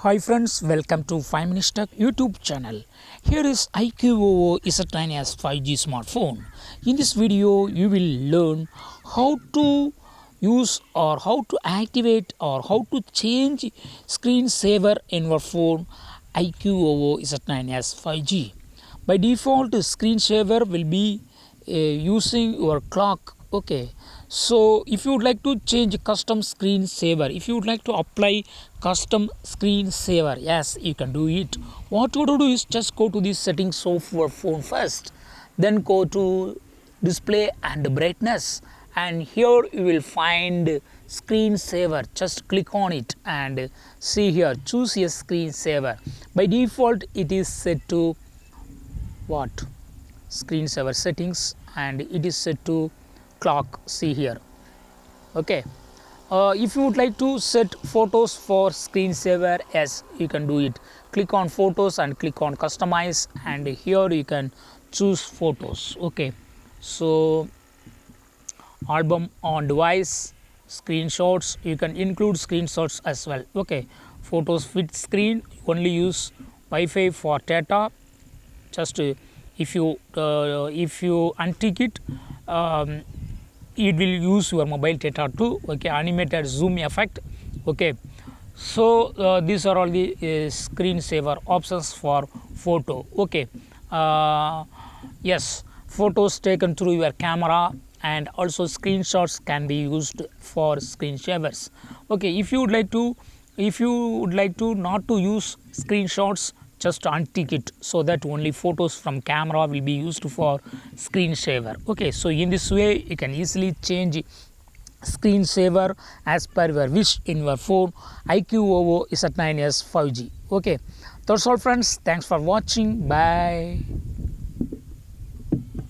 Hi friends, welcome to 5 Minutes Tech YouTube channel. Here is iQOO Z9s 5G smartphone. In this video, you will learn how to use or how to activate or how to change screensaver in your phone iQOO Z9s 5G. By default, screensaver will be using your clock. Okay, so if you would like to change custom screensaver, if you would like to apply custom screensaver, yes, you can do it. What you do is just go to the settings of your phone first, then go to display and brightness, and here you will find screensaver. Just click on it and see here, choose a screensaver. By default it is set to what, screensaver settings, and it is set to clock. See here. Okay, if you would like to set photos for screensaver, yes, you can do it. Click on photos and click on customize, and here you can choose photos. Okay, so album on device, screenshots, you can include screenshots as well. Okay, photos with screen, only use Wi-Fi for data. Just if you untick it, it will use your mobile data too. Okay, animated zoom effect. Okay, so these are all the screensaver options for photo. Okay, yes, photos taken through your camera and also screenshots can be used for screensavers. Okay, if you would like to not to use screenshots, just untick it, so that only photos from camera will be used for screensaver. Okay, so in this way you can easily change screensaver as per your wish in your phone iQOO Z9s 5G. Okay, that's all friends, thanks for watching, bye.